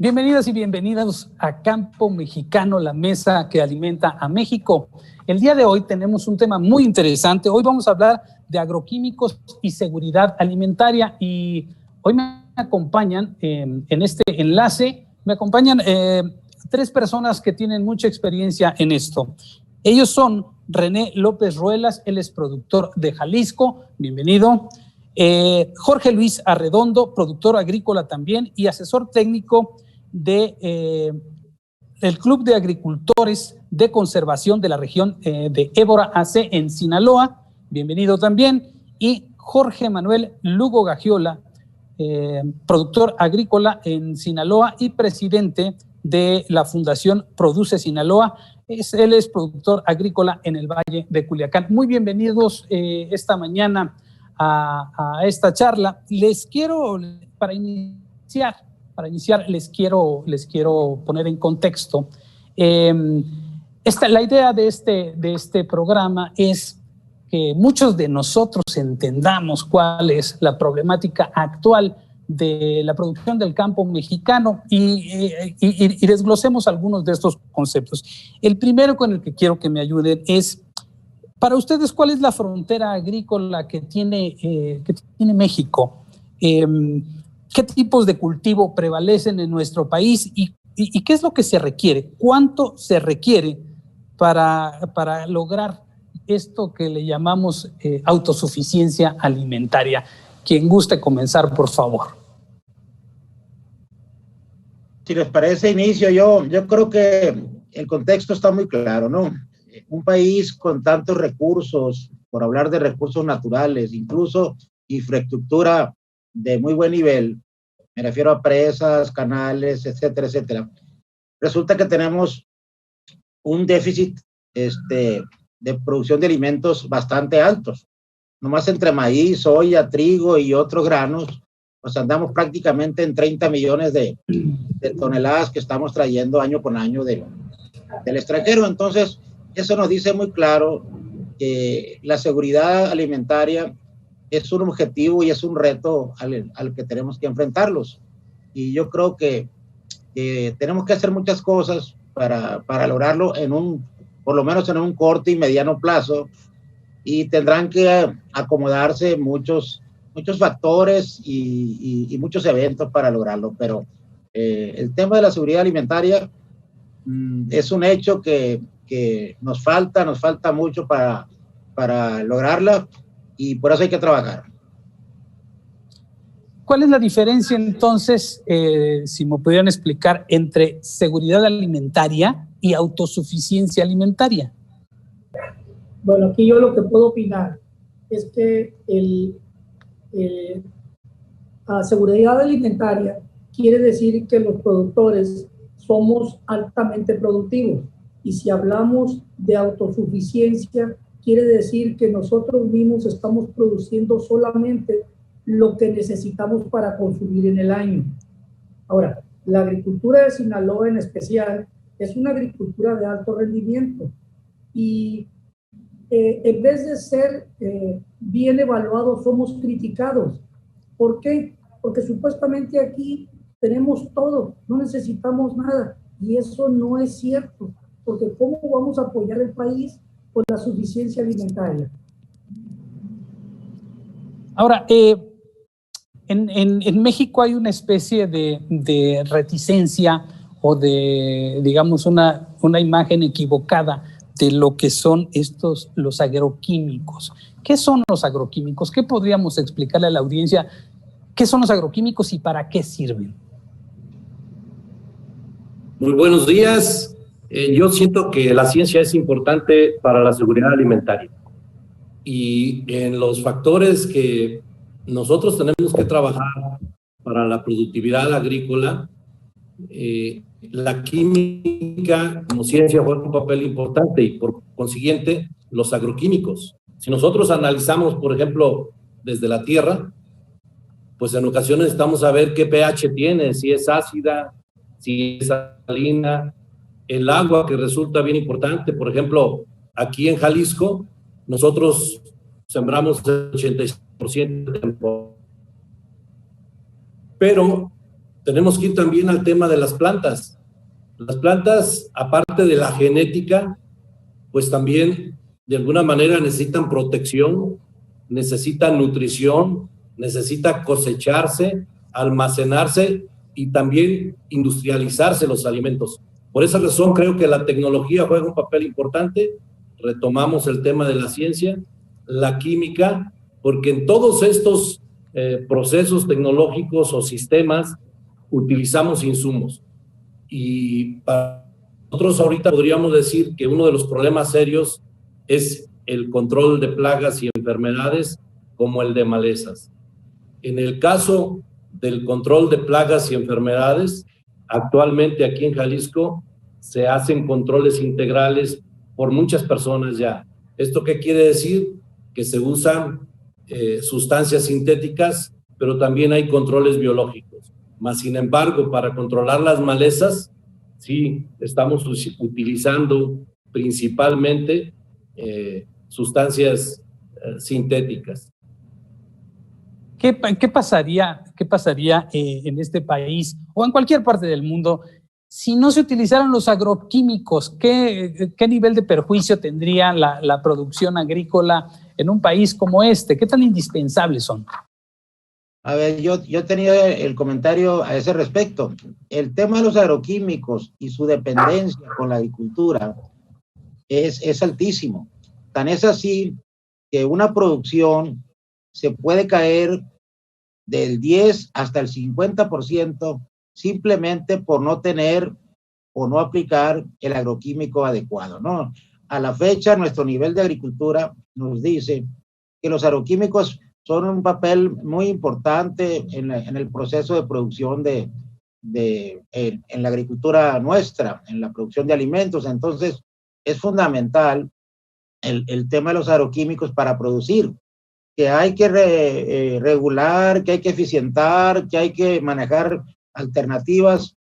Bienvenidas y bienvenidos a Campo Mexicano, la mesa que alimenta a México. El día de hoy tenemos un tema muy interesante. Hoy vamos a hablar de agroquímicos y seguridad alimentaria y hoy me acompañan en este enlace, me acompañan tres personas que tienen mucha experiencia en esto. Ellos son René López Ruelas, él es productor de Jalisco, bienvenido. Jorge Luis Arredondo, productor agrícola también y asesor técnico del Club de Agricultores de Conservación de la región de Évora AC en Sinaloa, bienvenido también. Y Jorge Manuel Lugo Gagiola, productor agrícola en Sinaloa y presidente de la Fundación Produce Sinaloa. Él es productor agrícola en el Valle de Culiacán. Muy bienvenidos esta mañana a esta charla. Les quiero, para iniciar, les quiero poner en contexto. La idea de este programa es que muchos de nosotros entendamos cuál es la problemática actual de la producción del campo mexicano y desglosemos algunos de estos conceptos. El primero con el que quiero que me ayuden es, para ustedes, ¿cuál es la frontera agrícola que tiene México? ¿Qué tipos de cultivo prevalecen en nuestro país y qué es lo que se requiere? ¿Cuánto se requiere para lograr esto que le llamamos autosuficiencia alimentaria? Quien guste comenzar, por favor. Si les parece, inicio yo. Yo creo que el contexto está muy claro, ¿no? Un país con tantos recursos, por hablar de recursos naturales, incluso infraestructura de muy buen nivel, me refiero a presas, canales, etcétera, etcétera. Resulta que tenemos un déficit de producción de alimentos bastante altos. Nomás entre maíz, soya, trigo y otros granos, pues andamos prácticamente en 30 millones de toneladas que estamos trayendo año con año del extranjero. Entonces, eso nos dice muy claro que la seguridad alimentaria es un objetivo y es un reto al que tenemos que enfrentarlos. Y yo creo que tenemos que hacer muchas cosas para lograrlo por lo menos en un corto y mediano plazo, y tendrán que acomodarse muchos factores y muchos eventos para lograrlo. Pero el tema de la seguridad alimentaria es un hecho que nos falta mucho para lograrla, y por eso hay que trabajar. ¿Cuál es la diferencia entonces, si me pudieran explicar, entre seguridad alimentaria y autosuficiencia alimentaria? Bueno, aquí yo lo que puedo opinar es que la seguridad alimentaria quiere decir que los productores somos altamente productivos, y si hablamos de autosuficiencia quiere decir que nosotros mismos estamos produciendo solamente lo que necesitamos para consumir en el año. Ahora, la agricultura de Sinaloa en especial es una agricultura de alto rendimiento, y en vez de ser bien evaluados, somos criticados. ¿Por qué? Porque supuestamente aquí tenemos todo, no necesitamos nada, y eso no es cierto, porque ¿cómo vamos a apoyar el país con la suficiencia alimentaria? Ahora, en México hay una especie de reticencia o de, digamos, una imagen equivocada de lo que son los agroquímicos. ¿Qué son los agroquímicos? ¿Qué podríamos explicarle a la audiencia? ¿Qué son los agroquímicos y para qué sirven? Muy buenos días. Yo siento que la ciencia es importante para la seguridad alimentaria. Y en los factores que nosotros tenemos que trabajar para la productividad agrícola, la química como ciencia juega un papel importante, y por consiguiente los agroquímicos. Si nosotros analizamos, por ejemplo, desde la tierra, pues en ocasiones necesitamos saber qué pH tiene, si es ácida, si es salina, el agua, que resulta bien importante. Por ejemplo, aquí en Jalisco nosotros sembramos el 85% de temporada, pero tenemos que ir también al tema de las plantas. Las plantas, aparte de la genética, pues también de alguna manera necesitan protección, necesitan nutrición, necesitan cosecharse, almacenarse y también industrializarse los alimentos. Por esa razón creo que la tecnología juega un papel importante. Retomamos el tema de la ciencia, la química, porque en todos estos procesos tecnológicos o sistemas utilizamos insumos. Y para nosotros ahorita podríamos decir que uno de los problemas serios es el control de plagas y enfermedades como el de malezas. En el caso del control de plagas y enfermedades, actualmente aquí en Jalisco se hacen controles integrales por muchas personas ya. ¿Esto qué quiere decir? Que se usan sustancias sintéticas, pero también hay controles biológicos. Mas, sin embargo, para controlar las malezas, sí, estamos utilizando principalmente sustancias sintéticas. ¿Qué pasaría en este país o en cualquier parte del mundo si no se utilizaran los agroquímicos? ¿Qué nivel de perjuicio tendría la producción agrícola en un país como este? ¿Qué tan indispensables son? A ver, yo tenía el comentario a ese respecto. El tema de los agroquímicos y su dependencia con la agricultura es altísimo. Tan es así que una producción se puede caer del 10 hasta el 50% simplemente por no tener o no aplicar el agroquímico adecuado, ¿no? A la fecha, nuestro nivel de agricultura nos dice que los agroquímicos son un papel muy importante en el proceso de producción en la agricultura nuestra, en la producción de alimentos. Entonces, es fundamental el tema de los agroquímicos para producir, que hay que regular, que hay que eficientar, que hay que manejar alternativas.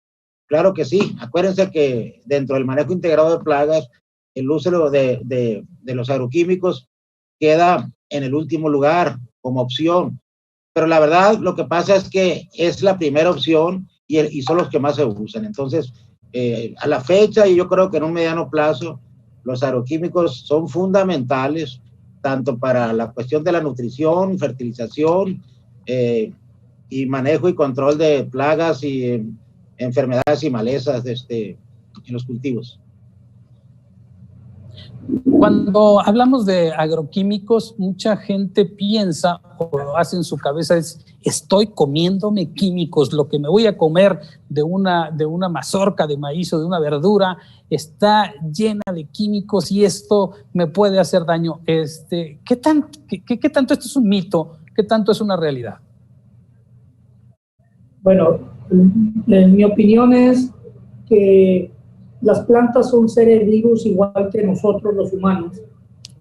Claro que sí. Acuérdense que dentro del manejo integrado de plagas, el uso de los agroquímicos queda en el último lugar como opción. Pero la verdad, lo que pasa es que es la primera opción y son los que más se usan. Entonces, a la fecha, y yo creo que en un mediano plazo, los agroquímicos son fundamentales tanto para la cuestión de la nutrición, fertilización y manejo y control de plagas y enfermedades y malezas en los cultivos. Cuando hablamos de agroquímicos, mucha gente piensa o hace en su cabeza estoy comiéndome químicos, lo que me voy a comer de una mazorca de maíz o de una verdura está llena de químicos y esto me puede hacer daño. ¿Qué tanto esto es un mito? ¿Qué tanto es una realidad? Bueno, mi opinión es que las plantas son seres vivos igual que nosotros los humanos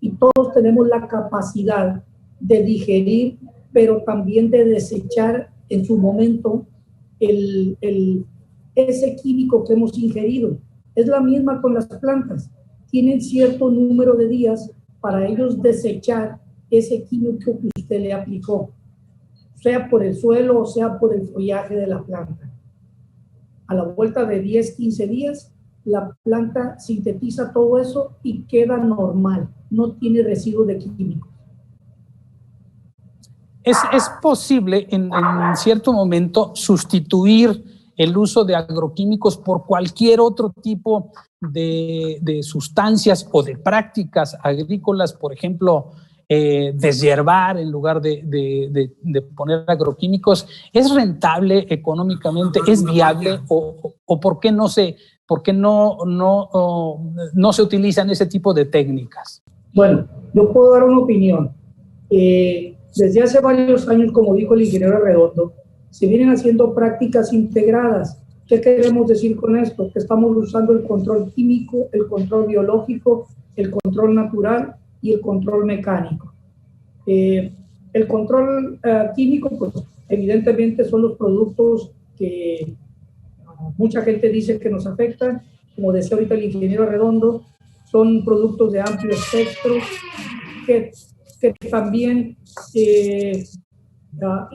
y todos tenemos la capacidad de digerir, pero también de desechar en su momento ese químico que hemos ingerido. Es la misma con las plantas. Tienen cierto número de días para ellos desechar ese químico que usted le aplicó, sea por el suelo o sea por el follaje de la planta. A la vuelta de 10, 15 días, la planta sintetiza todo eso y queda normal, no tiene residuos de químicos. ¿Es posible en cierto momento sustituir el uso de agroquímicos por cualquier otro tipo de sustancias o de prácticas agrícolas? Por ejemplo, deshiervar en lugar de poner agroquímicos. ¿Es rentable económicamente? ¿Es viable? ¿O por qué no se utilizan ese tipo de técnicas? Bueno, yo puedo dar una opinión. Desde hace varios años, como dijo el ingeniero Arredondo, se vienen haciendo prácticas integradas. ¿Qué queremos decir con esto? Que estamos usando el control químico, el control biológico, el control natural y el control mecánico. El control químico, pues evidentemente son los productos que mucha gente dice que nos afectan. Como decía ahorita el ingeniero Arredondo, son productos de amplio espectro que también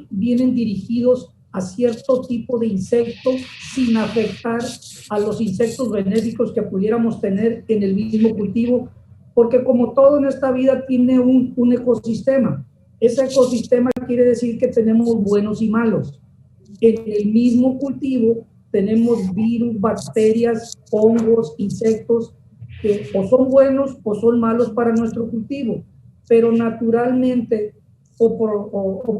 vienen dirigidos a cierto tipo de insecto sin afectar a los insectos benéficos que pudiéramos tener en el mismo cultivo, porque como todo en esta vida tiene un ecosistema. Ese ecosistema quiere decir que tenemos buenos y malos. En el mismo cultivo tenemos virus, bacterias, hongos, insectos que o son buenos o son malos para nuestro cultivo, pero naturalmente o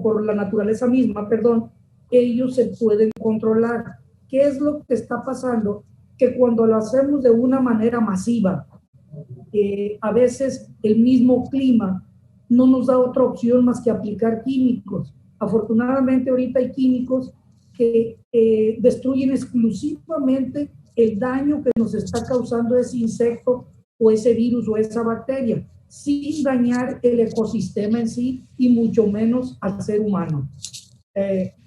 por la naturaleza misma, perdón, ellos se pueden controlar. ¿Qué es lo que está pasando? Que cuando lo hacemos de una manera masiva, a veces el mismo clima no nos da otra opción más que aplicar químicos. Afortunadamente ahorita hay químicos que destruyen exclusivamente el daño que nos está causando ese insecto o ese virus o esa bacteria, sin dañar el ecosistema en sí y mucho menos al ser humano.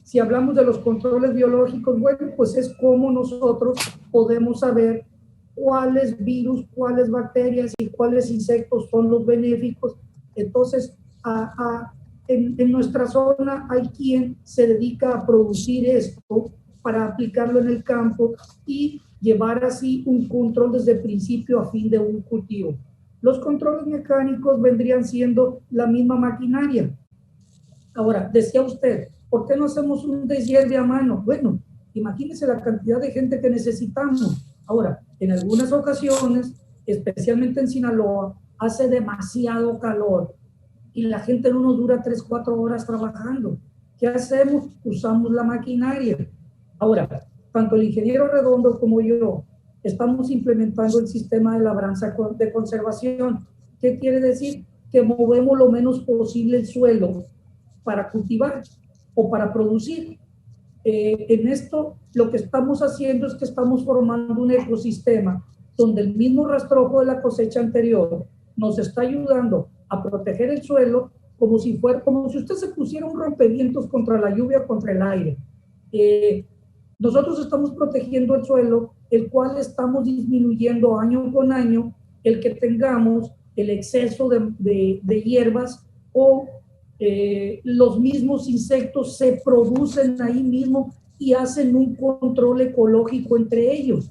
Si hablamos de los controles biológicos, bueno, pues es como nosotros podemos saber cuáles virus, cuáles bacterias y cuáles insectos son los benéficos. Entonces, en nuestra zona hay quien se dedica a producir esto para aplicarlo en el campo y llevar así un control desde principio a fin de un cultivo. Los controles mecánicos vendrían siendo la misma maquinaria. Ahora, decía usted, ¿por qué no hacemos un deshierve a mano? Bueno, imagínese la cantidad de gente que necesitamos. Ahora, en algunas ocasiones, especialmente en Sinaloa, hace demasiado calor y la gente no nos dura 3-4 horas trabajando. ¿Qué hacemos? Usamos la maquinaria. Ahora, tanto el ingeniero Redondo como yo estamos implementando el sistema de labranza de conservación. ¿Qué quiere decir? Que movemos lo menos posible el suelo para cultivar o para producir. En esto lo que estamos haciendo es que estamos formando un ecosistema donde el mismo rastrojo de la cosecha anterior nos está ayudando a proteger el suelo como si usted se pusiera un rompevientos contra la lluvia o contra el aire. Nosotros estamos protegiendo el suelo, el cual estamos disminuyendo año con año el que tengamos el exceso de hierbas o los mismos insectos se producen ahí mismo y hacen un control ecológico entre ellos.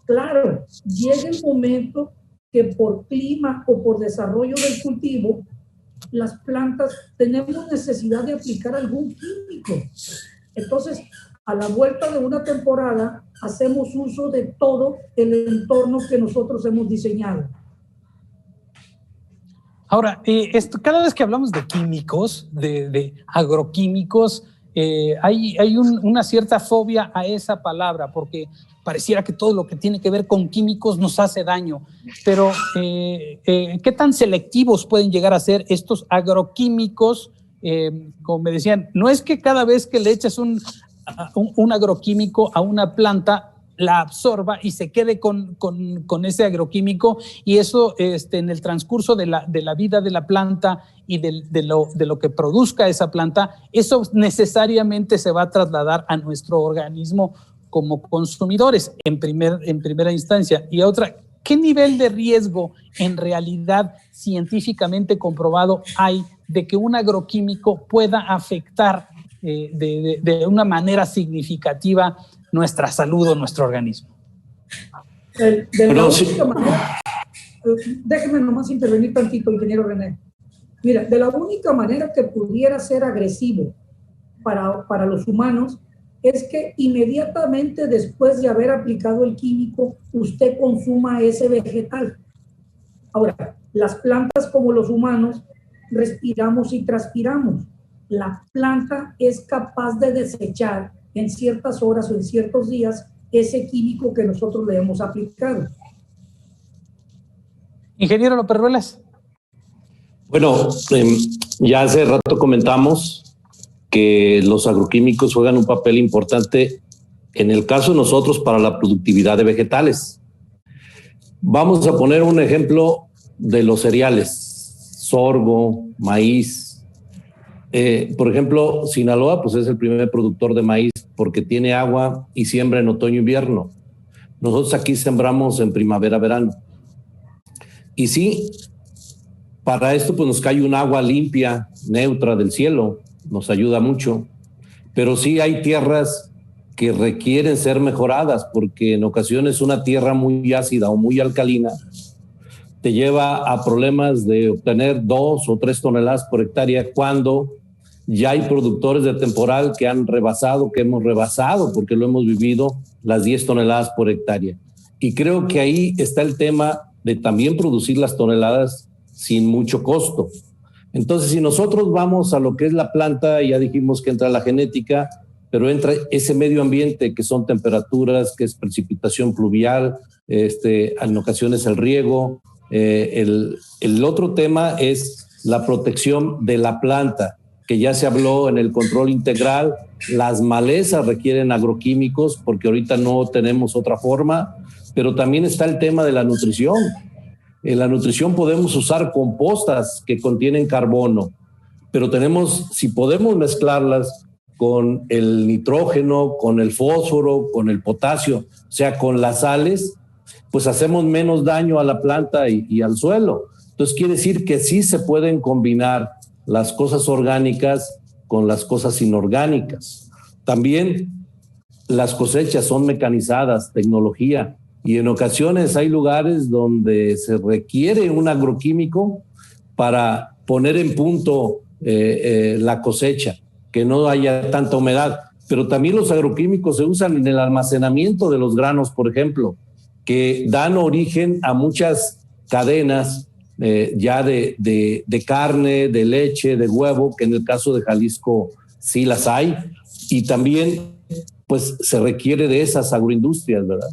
Claro, llega el momento que por clima o por desarrollo del cultivo, las plantas tenemos necesidad de aplicar algún químico. Entonces, a la vuelta de una temporada, hacemos uso de todo el entorno que nosotros hemos diseñado. Ahora, cada vez que hablamos de químicos, de agroquímicos, hay una cierta fobia a esa palabra, porque pareciera que todo lo que tiene que ver con químicos nos hace daño. Pero, ¿qué tan selectivos pueden llegar a ser estos agroquímicos? Como me decían, no es que cada vez que le echas un agroquímico a una planta, la absorba y se quede con ese agroquímico, y eso en el transcurso de la vida de la planta y de lo que produzca esa planta, eso necesariamente se va a trasladar a nuestro organismo como consumidores en primera instancia. Y otra, ¿qué nivel de riesgo en realidad científicamente comprobado hay de que un agroquímico pueda afectar de una manera significativa nuestra salud o nuestro organismo? Déjeme nomás intervenir tantito, ingeniero René. Mira, de la única manera que pudiera ser agresivo para los humanos es que inmediatamente después de haber aplicado el químico, usted consuma ese vegetal. Ahora, las plantas como los humanos respiramos y transpiramos. La planta es capaz de desechar en ciertas horas o en ciertos días ese químico que nosotros le hemos aplicado. Ingeniero López Ruelas. Bueno, ya hace rato comentamos que los agroquímicos juegan un papel importante en el caso de nosotros para la productividad de vegetales. Vamos a poner un ejemplo de los cereales, sorgo, maíz. Por ejemplo, Sinaloa pues es el primer productor de maíz porque tiene agua y siembra en otoño-invierno. Nosotros aquí sembramos en primavera-verano. Y sí, para esto pues nos cae un agua limpia, neutra del cielo, nos ayuda mucho. pero sí hay tierras que requieren ser mejoradas, porque en ocasiones una tierra muy ácida o muy alcalina te lleva a problemas de obtener 2 o 3 toneladas por hectárea, cuando ya hay productores de temporal que han rebasado, que hemos rebasado, porque lo hemos vivido, las 10 toneladas por hectárea. Y creo que ahí está el tema de también producir las toneladas sin mucho costo. Entonces, si nosotros vamos a lo que es la planta, ya dijimos que entra la genética, pero entra ese medio ambiente que son temperaturas, que es precipitación pluvial, en ocasiones el riego. El otro tema es la protección de la planta, que ya se habló en el control integral. Las malezas requieren agroquímicos porque ahorita no tenemos otra forma, pero también está el tema de la nutrición. En la nutrición podemos usar compostas que contienen carbono, pero si podemos mezclarlas con el nitrógeno, con el fósforo, con el potasio, o sea, con las sales, pues hacemos menos daño a la planta y al suelo. Entonces quiere decir que sí se pueden combinar las cosas orgánicas con las cosas inorgánicas. También las cosechas son mecanizadas, tecnología, y en ocasiones hay lugares donde se requiere un agroquímico para poner en punto la cosecha, que no haya tanta humedad. Pero también los agroquímicos se usan en el almacenamiento de los granos, por ejemplo, que dan origen a muchas cadenas ya de carne, de leche, de huevo, que en el caso de Jalisco sí las hay, y también pues se requiere de esas agroindustrias, ¿verdad?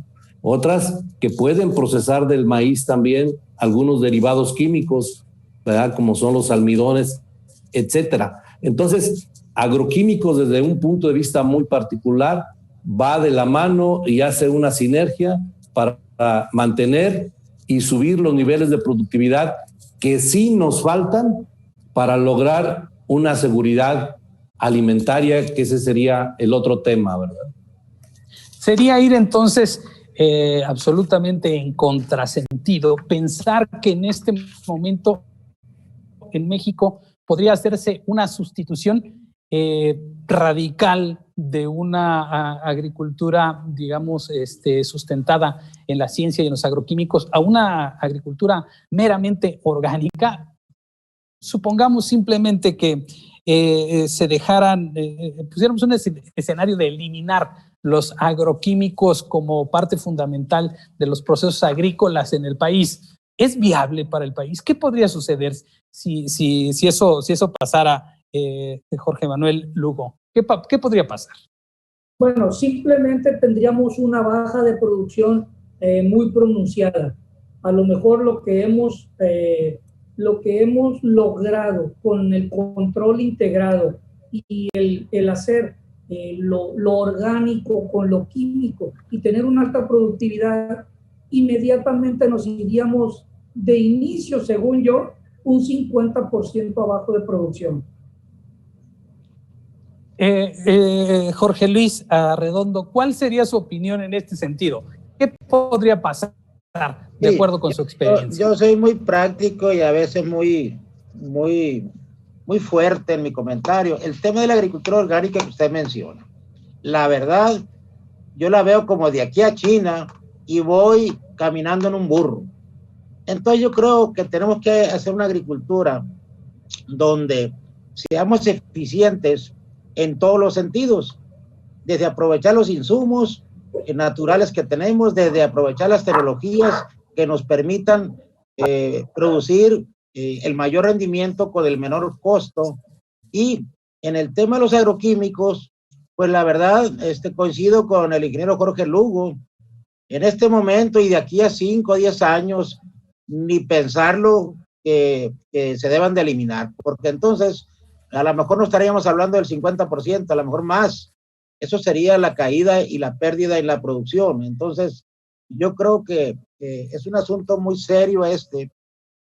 Otras que pueden procesar del maíz también algunos derivados químicos, ¿verdad? Como son los almidones, etcétera. Entonces, agroquímicos desde un punto de vista muy particular va de la mano y hace una sinergia para mantener y subir los niveles de productividad que sí nos faltan para lograr una seguridad alimentaria, que ese sería el otro tema, ¿verdad? Sería ir entonces absolutamente en contrasentido pensar que en este momento en México podría hacerse una sustitución radical de una agricultura, digamos, sustentada en la ciencia y en los agroquímicos a una agricultura meramente orgánica. Supongamos simplemente que se dejaran, pusiéramos un escenario de eliminar los agroquímicos como parte fundamental de los procesos agrícolas en el país. ¿Es viable para el país? ¿Qué podría suceder si eso pasara, Jorge Manuel Lugo? ¿Qué podría pasar? Bueno, simplemente tendríamos una baja de producción muy pronunciada. A lo mejor lo que hemos logrado con el control integrado y el hacer lo orgánico con lo químico y tener una alta productividad, inmediatamente nos iríamos de inicio, según yo, un 50% abajo de producción. Jorge Luis Arredondo, ¿cuál sería su opinión en este sentido? ¿Qué podría pasar de acuerdo con su experiencia? Yo soy muy práctico y a veces muy fuerte en mi comentario. El tema de la agricultura orgánica que usted menciona, la verdad, yo la veo como de aquí a China y voy caminando en un burro. Entonces yo creo que tenemos que hacer una agricultura donde seamos eficientes en todos los sentidos, desde aprovechar los insumos naturales que tenemos, desde aprovechar las tecnologías que nos permitan producir el mayor rendimiento con el menor costo. Y en el tema de los agroquímicos, pues la verdad, coincido con el ingeniero Jorge Lugo. En este momento y de aquí a 5 o 10 años, ni pensarlo que se deban de eliminar, porque entonces a lo mejor no estaríamos hablando del 50%, a lo mejor más. Eso sería la caída y la pérdida en la producción. Entonces, yo creo que es un asunto muy serio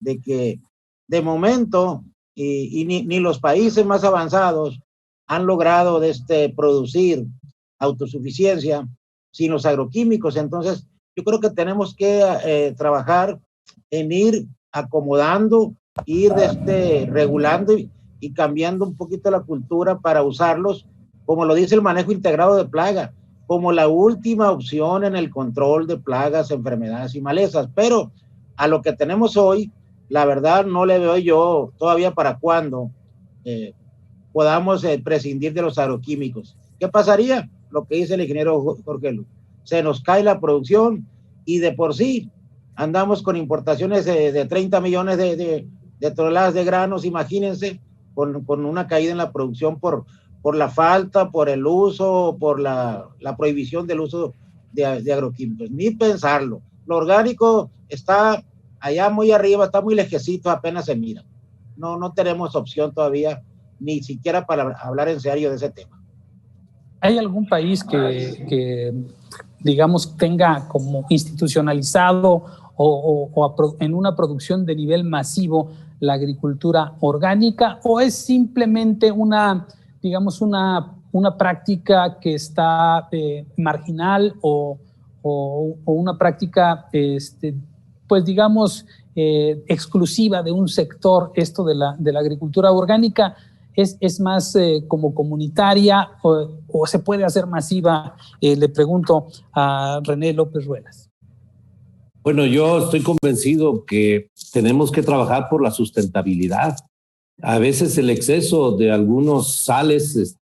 de que de momento ni los países más avanzados han logrado producir autosuficiencia sin los agroquímicos. Entonces, yo creo que tenemos que trabajar en ir acomodando, ir regulando y cambiando un poquito la cultura para usarlos como lo dice el manejo integrado de plaga, como la última opción en el control de plagas, enfermedades y malezas. Pero a lo que tenemos hoy, la verdad no le veo yo todavía para cuándo podamos prescindir de los agroquímicos. ¿Qué pasaría? Lo que dice el ingeniero Jorge Luis. Se nos cae la producción y de por sí andamos con importaciones de 30 millones de toneladas de granos, imagínense, con una caída en la producción por la falta, por el uso, por la prohibición del uso de agroquímicos. Ni pensarlo. Lo orgánico está allá muy arriba, está muy lejecito, apenas se mira. No tenemos opción todavía, ni siquiera para hablar en serio de ese tema. ¿Hay algún país que digamos, tenga como institucionalizado o en una producción de nivel masivo la agricultura orgánica, o es simplemente una práctica que está marginal o una práctica, pues digamos, exclusiva de un sector, esto de la agricultura orgánica? ¿Es más como comunitaria o se puede hacer masiva? Le pregunto a René López Ruelas. Bueno, yo estoy convencido que tenemos que trabajar por la sustentabilidad. A veces el exceso de algunos sales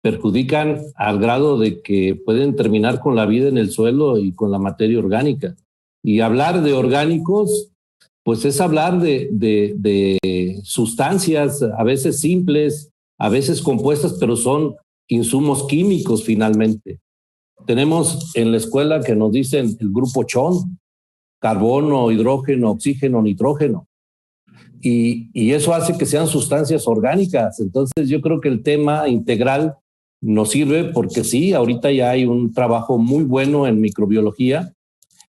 perjudican al grado de que pueden terminar con la vida en el suelo y con la materia orgánica. Y hablar de orgánicos, pues es hablar de sustancias, a veces simples, a veces compuestas, pero son insumos químicos finalmente. Tenemos en la escuela que nos dicen el grupo CHON, carbono, hidrógeno, oxígeno, nitrógeno. Y eso hace que sean sustancias orgánicas. Entonces yo creo que el tema integral nos sirve porque sí, ahorita ya hay un trabajo muy bueno en microbiología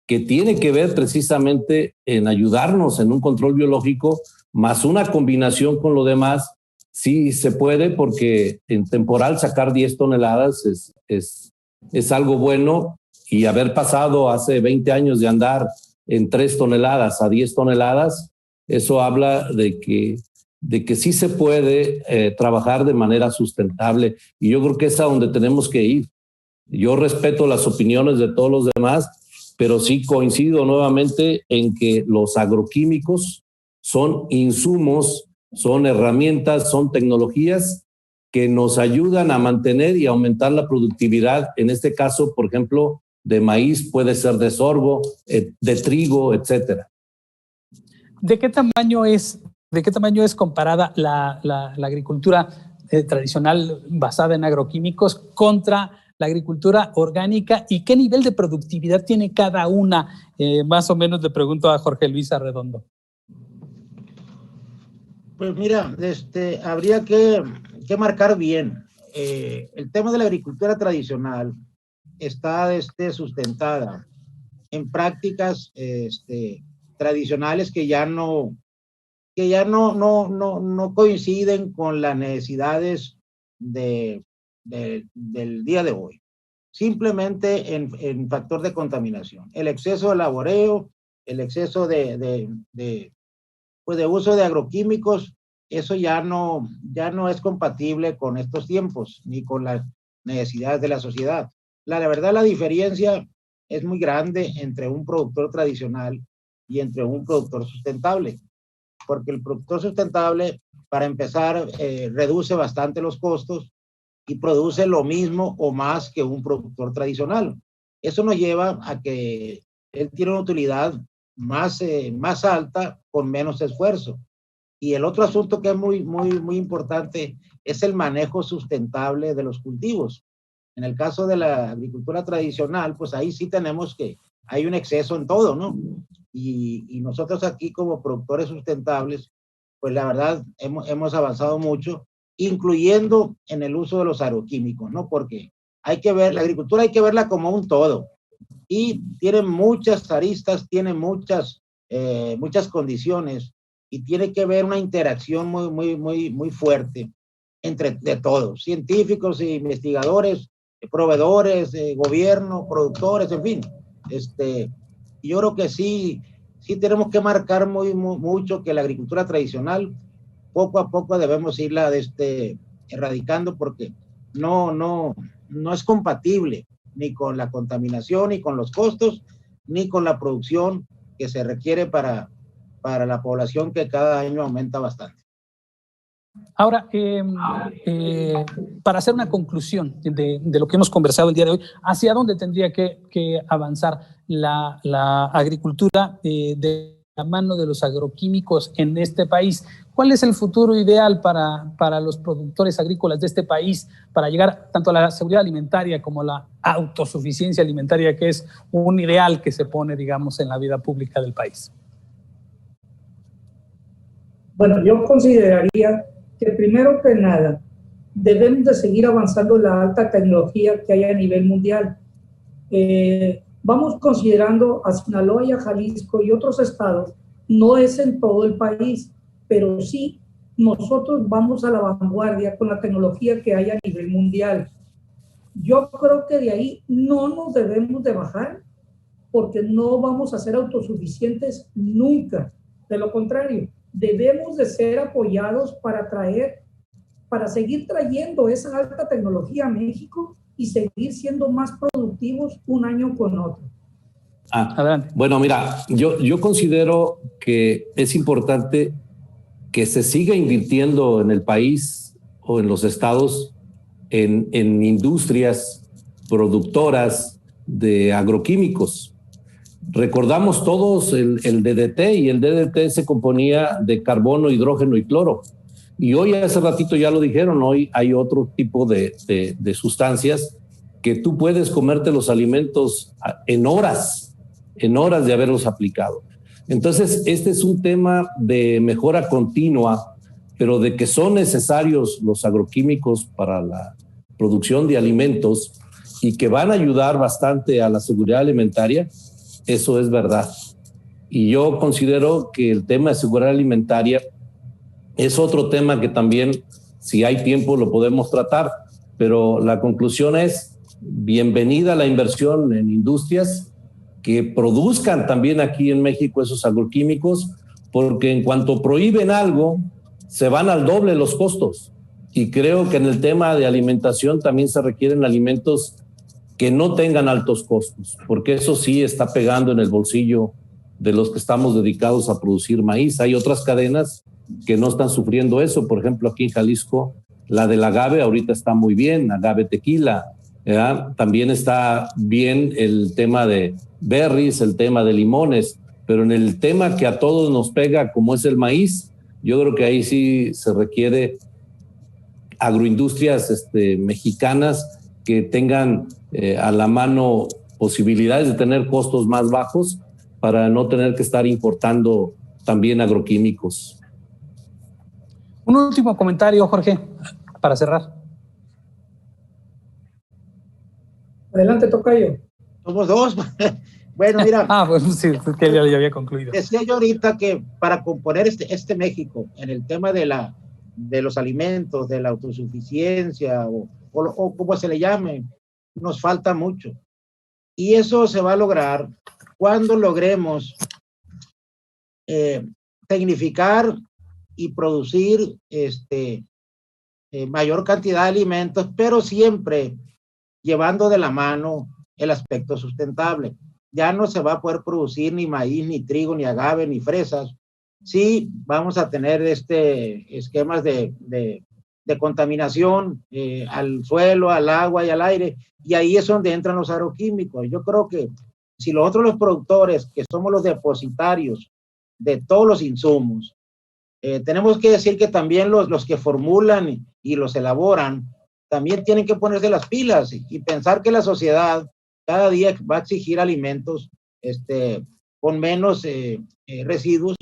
que tiene que ver precisamente en ayudarnos en un control biológico, más una combinación con lo demás. Sí se puede, porque en temporal sacar 10 toneladas es algo bueno, y haber pasado hace 20 años de andar en 3 toneladas a 10 toneladas, eso habla de que sí se puede trabajar de manera sustentable, y yo creo que es a donde tenemos que ir. Yo respeto las opiniones de todos los demás, pero sí coincido nuevamente en que los agroquímicos son insumos, son herramientas, son tecnologías que nos ayudan a mantener y aumentar la productividad. En este caso, por ejemplo, de maíz, puede ser de sorgo, de trigo, etcétera. ¿De qué tamaño es comparada la agricultura tradicional basada en agroquímicos contra la agricultura orgánica, y qué nivel de productividad tiene cada una? Más o menos le pregunto a Jorge Luis Arredondo. Pues mira, habría que marcar bien. El tema de la agricultura tradicional está sustentada en prácticas tradicionales que ya no coinciden con las necesidades del día de hoy. Simplemente en factor de contaminación. El exceso de laboreo, el exceso de uso de agroquímicos, eso ya no es compatible con estos tiempos ni con las necesidades de la sociedad. La verdad, la diferencia es muy grande entre un productor tradicional y entre un productor sustentable, porque el productor sustentable, para empezar, reduce bastante los costos y produce lo mismo o más que un productor tradicional. Eso nos lleva a que él tiene una utilidad más alta con menos esfuerzo. Y el otro asunto que es muy importante es el manejo sustentable de los cultivos. En el caso de la agricultura tradicional, pues ahí sí tenemos que hay un exceso en todo, ¿no? Y nosotros aquí como productores sustentables, pues la verdad hemos avanzado mucho, incluyendo en el uso de los agroquímicos, ¿no? Porque la agricultura hay que verla como un todo, y tiene muchas aristas, tiene muchas condiciones, y tiene que haber una interacción muy fuerte de todos, científicos, investigadores, proveedores, gobierno, productores, en fin. Yo creo que sí tenemos que marcar mucho que la agricultura tradicional poco a poco debemos irla erradicando, porque no es compatible ni con la contaminación, ni con los costos, ni con la producción que se requiere para la población que cada año aumenta bastante. Ahora, para hacer una conclusión de lo que hemos conversado el día de hoy, ¿hacia dónde tendría que avanzar la agricultura de la mano de los agroquímicos en este país? ¿Cuál es el futuro ideal para los productores agrícolas de este país para llegar tanto a la seguridad alimentaria como a la autosuficiencia alimentaria, que es un ideal que se pone, digamos, en la vida pública del país? Bueno, yo consideraría que primero que nada debemos de seguir avanzando en la alta tecnología que hay a nivel mundial. Vamos considerando a Sinaloa y a Jalisco y otros estados, no es en todo el país, pero sí nosotros vamos a la vanguardia con la tecnología que hay a nivel mundial. Yo creo que de ahí no nos debemos de bajar, porque no vamos a ser autosuficientes nunca. De lo contrario, debemos de ser apoyados para seguir trayendo esa alta tecnología a México y seguir siendo más productivos un año con otro. Bueno, mira, yo considero que es importante que se siga invirtiendo en el país o en los estados en industrias productoras de agroquímicos. Recordamos todos el DDT, y el DDT se componía de carbono, hidrógeno y cloro. Y hoy, hace ratito ya lo dijeron, hoy hay otro tipo de sustancias que tú puedes comerte los alimentos en horas de haberlos aplicado. Entonces, este es un tema de mejora continua, pero de que son necesarios los agroquímicos para la producción de alimentos y que van a ayudar bastante a la seguridad alimentaria, eso es verdad. Y yo considero que el tema de seguridad alimentaria es otro tema que también, si hay tiempo, lo podemos tratar, pero la conclusión es bienvenida la inversión en industrias que produzcan también aquí en México esos agroquímicos, porque en cuanto prohíben algo, se van al doble los costos. Y creo que en el tema de alimentación también se requieren alimentos que no tengan altos costos, porque eso sí está pegando en el bolsillo de los que estamos dedicados a producir maíz. Hay otras cadenas que no están sufriendo eso. Por ejemplo, aquí en Jalisco, la del agave ahorita está muy bien, agave tequila, ¿verdad? También está bien el tema de berries, el tema de limones, pero en el tema que a todos nos pega, como es el maíz, yo creo que ahí sí se requiere agroindustrias mexicanas que tengan a la mano posibilidades de tener costos más bajos para no tener que estar importando también agroquímicos. Un último comentario, Jorge, para cerrar. Adelante, tocayo. Somos dos. Bueno, mira. Pues sí, que ya había concluido. Decía yo ahorita que para componer este México en el tema de los alimentos, de la autosuficiencia o como se le llame, nos falta mucho. Y eso se va a lograr cuando logremos tecnificar y producir mayor cantidad de alimentos, pero siempre llevando de la mano el aspecto sustentable. Ya no se va a poder producir ni maíz, ni trigo, ni agave, ni fresas. Sí, vamos a tener esquemas de contaminación al suelo, al agua y al aire, y ahí es donde entran los agroquímicos. Yo creo que si nosotros los productores, que somos los depositarios de todos los insumos, tenemos que decir que también los que formulan y los elaboran, también tienen que ponerse las pilas y pensar que la sociedad cada día va a exigir alimentos con menos residuos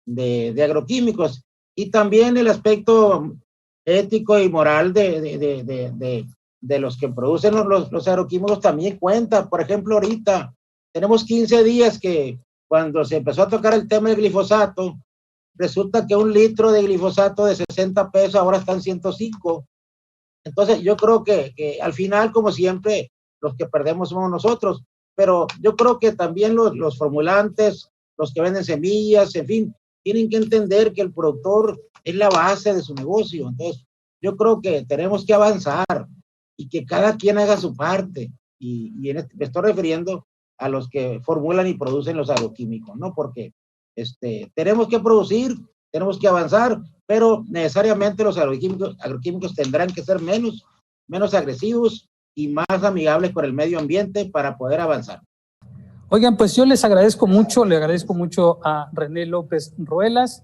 de agroquímicos. Y también el aspecto ético y moral de los que producen los agroquímicos también cuenta. Por ejemplo, ahorita tenemos 15 días que cuando se empezó a tocar el tema del glifosato, resulta que un litro de glifosato de 60 pesos ahora está en 105. Entonces yo creo que al final, como siempre, los que perdemos somos nosotros, pero yo creo que también los formulantes, los que venden semillas, en fin, tienen que entender que el productor es la base de su negocio. Entonces yo creo que tenemos que avanzar y que cada quien haga su parte. Me estoy refiriendo a los que formulan y producen los agroquímicos, ¿no? Porque tenemos que producir, tenemos que avanzar, pero necesariamente los agroquímicos tendrán que ser menos agresivos y más amigables con el medio ambiente para poder avanzar. Oigan, pues yo les agradezco mucho, le agradezco mucho a René López Ruelas,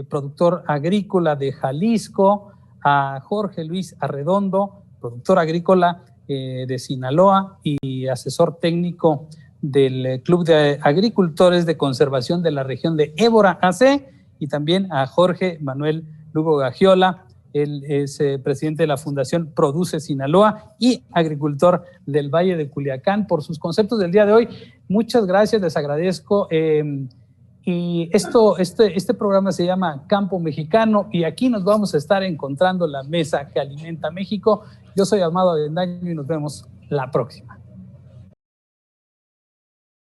productor agrícola de Jalisco, a Jorge Luis Arredondo, productor agrícola de Sinaloa y asesor técnico del Club de Agricultores de Conservación de la región de Évora AC, y también a Jorge Manuel Lugo Gagiola. Él es presidente de la Fundación Produce Sinaloa y agricultor del Valle de Culiacán, por sus conceptos del día de hoy. Muchas gracias, les agradezco. Y este programa se llama Campo Mexicano, y aquí nos vamos a estar encontrando la mesa que alimenta México. Yo soy Amado Avendaño y nos vemos la próxima.